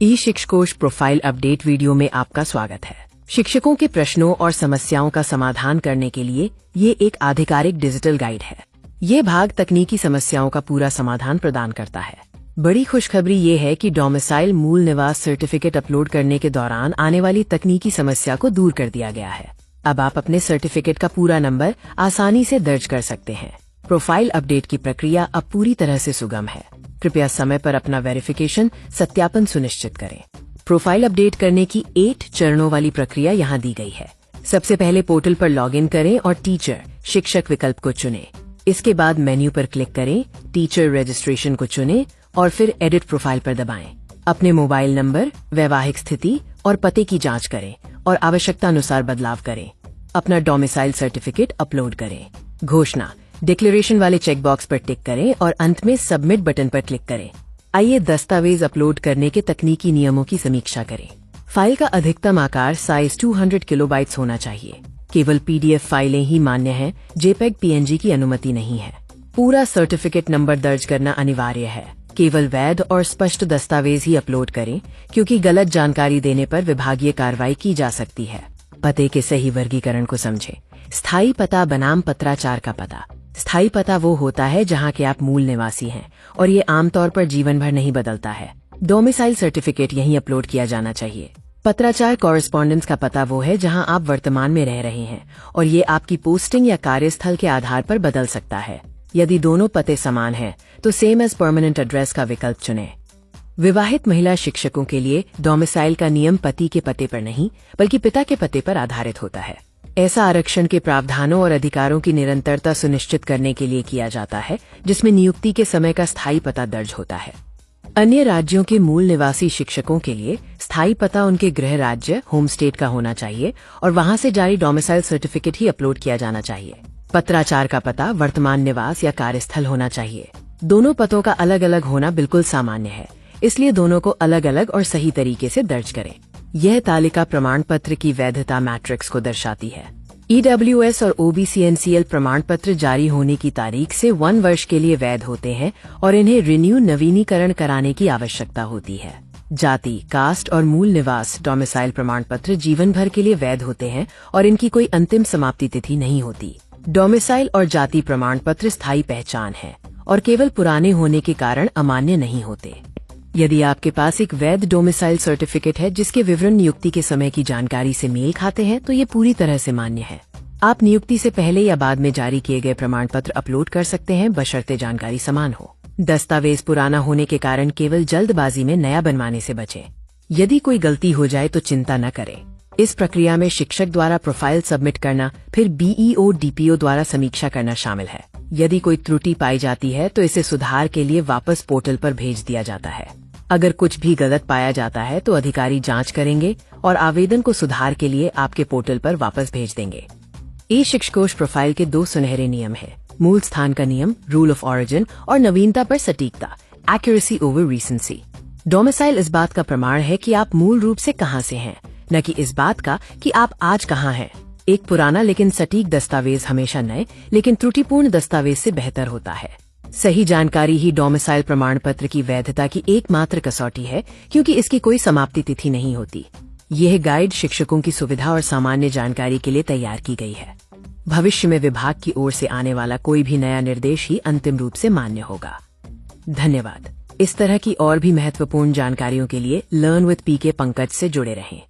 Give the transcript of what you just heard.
ई शिक्षकोश profile update video में आपका स्वागत है। शिक्षकों के प्रश्नों और समस्याओं का समाधान करने के लिए ये एक आधिकारिक डिजिटल गाइड है। ये भाग तकनीकी समस्याओं का पूरा समाधान प्रदान करता है। बड़ी खुशखबरी ये है कि डोमिसाइल मूल निवास सर्टिफिकेट अपलोड करने के दौरान आने वाली तकनीकी समस्या को दूर कर दिया गया है। अब आप अपने सर्टिफिकेट का पूरा नंबर आसानी से दर्ज कर सकते हैं। प्रोफाइल अपडेट की प्रक्रिया अब पूरी तरह से सुगम है। कृपया समय पर अपना वेरिफिकेशन सत्यापन सुनिश्चित करें। प्रोफाइल अपडेट करने की 8 चरणों वाली प्रक्रिया यहाँ दी गई है। सबसे पहले पोर्टल पर लॉगिन करें और टीचर शिक्षक विकल्प को चुनें। इसके बाद मेन्यू पर क्लिक करें, टीचर रजिस्ट्रेशन को चुनें और फिर एडिट प्रोफाइल पर दबाएं। अपने मोबाइल नंबर, वैवाहिक स्थिति और पते की जांच करें और आवश्यकता अनुसार बदलाव करें। अपना डोमिसाइल सर्टिफिकेट अपलोड करें। घोषणा डिक्लेरेशन वाले चेकबॉक्स पर टिक करें और अंत में सबमिट बटन पर क्लिक करें। आइए दस्तावेज अपलोड करने के तकनीकी नियमों की समीक्षा करें। फाइल का अधिकतम आकार साइज 200 किलोबाइट्स होना चाहिए। केवल पीडीएफ फाइलें ही मान्य हैं, जेपेग पीएनजी की अनुमति नहीं है। पूरा सर्टिफिकेट नंबर दर्ज करना अनिवार्य है। केवल वैध और स्पष्ट दस्तावेज ही अपलोड करें, क्योंकि गलत जानकारी देने पर विभागीय कार्रवाई की जा सकती है। पते के सही वर्गीकरण को समझें। स्थायी पता बनाम पत्राचार का पता। स्थायी पता वो होता है जहाँ के आप मूल निवासी हैं और ये आमतौर पर जीवन भर नहीं बदलता है। डोमिसाइल सर्टिफिकेट यहीं अपलोड किया जाना चाहिए। पत्राचार कॉरेस्पॉन्डेंस का पता वो है जहाँ आप वर्तमान में रह रहे हैं और ये आपकी पोस्टिंग या कार्यस्थल के आधार पर बदल सकता है। यदि दोनों पते समान हैं, तो सेम एज परमानेंट एड्रेस का विकल्प चुनें। विवाहित महिला शिक्षकों के लिए डोमिसाइल का नियम पति के पते पर नहीं, बल्कि पिता के पते पर आधारित होता है। ऐसा आरक्षण के प्रावधानों और अधिकारों की निरंतरता सुनिश्चित करने के लिए किया जाता है, जिसमें नियुक्ति के समय का स्थायी पता दर्ज होता है। अन्य राज्यों के मूल निवासी शिक्षकों के लिए स्थायी पता उनके गृह राज्य होम स्टेट का होना चाहिए और वहां से जारी डोमिसाइल सर्टिफिकेट ही अपलोड किया जाना चाहिए। पत्राचार का पता वर्तमान निवास या कार्यस्थल होना चाहिए। दोनों पतों का अलग अलग होना बिल्कुल सामान्य है, इसलिए दोनों को अलग अलग और सही तरीके से दर्ज करें। यह तालिका प्रमाण पत्र की वैधता मैट्रिक्स को दर्शाती है। EWS और OBCNCL प्रमाण पत्र जारी होने की तारीख से 1 वर्ष के लिए वैध होते हैं और इन्हें रिन्यू नवीनीकरण कराने की आवश्यकता होती है। जाति, कास्ट और मूल निवास डोमिसाइल प्रमाण पत्र जीवन भर के लिए वैध होते हैं और इनकी कोई अंतिम समाप्ति तिथि नहीं होती। डोमिसाइल और जाति प्रमाण पत्र स्थायी पहचान है और केवल पुराने होने के कारण अमान्य नहीं होते। यदि आपके पास एक वैध डोमिसाइल सर्टिफिकेट है जिसके विवरण नियुक्ति के समय की जानकारी से मेल खाते हैं, तो ये पूरी तरह से मान्य है। आप नियुक्ति से पहले या बाद में जारी किए गए प्रमाण पत्र अपलोड कर सकते हैं, बशर्ते जानकारी समान हो। दस्तावेज पुराना होने के कारण केवल जल्दबाजी में नया बनवाने से बचें। यदि कोई गलती हो जाए तो चिंता न करें। इस प्रक्रिया में शिक्षक द्वारा प्रोफाइल सबमिट करना, फिर BEO DPO द्वारा समीक्षा करना शामिल है। यदि कोई त्रुटि पाई जाती है तो इसे सुधार के लिए वापस पोर्टल पर भेज दिया जाता है। अगर कुछ भी गलत पाया जाता है तो अधिकारी जांच करेंगे और आवेदन को सुधार के लिए आपके पोर्टल पर वापस भेज देंगे। ई शिक्षकोश प्रोफाइल के 2 सुनहरे नियम हैं: मूल स्थान का नियम, रूल ऑफ ऑरिजिन, और नवीनता पर सटीकता, एक्यूरेसी ओवर रीसेंसी। डोमिसाइल इस बात का प्रमाण है कि आप मूल रूप से कहां से हैं, न कि इस बात का कि आप आज कहां हैं। एक पुराना लेकिन सटीक दस्तावेज हमेशा नए लेकिन त्रुटिपूर्ण दस्तावेज से बेहतर होता है। सही जानकारी ही डोमिसाइल प्रमाण पत्र की वैधता की एकमात्र कसौटी है, क्योंकि इसकी कोई समाप्ति तिथि नहीं होती। यह गाइड शिक्षकों की सुविधा और सामान्य जानकारी के लिए तैयार की गई है। भविष्य में विभाग की ओर से आने वाला कोई भी नया निर्देश ही अंतिम रूप से मान्य होगा। धन्यवाद। इस तरह की और भी महत्वपूर्ण जानकारियों के लिए लर्न विद PK पंकज से जुड़े रहें।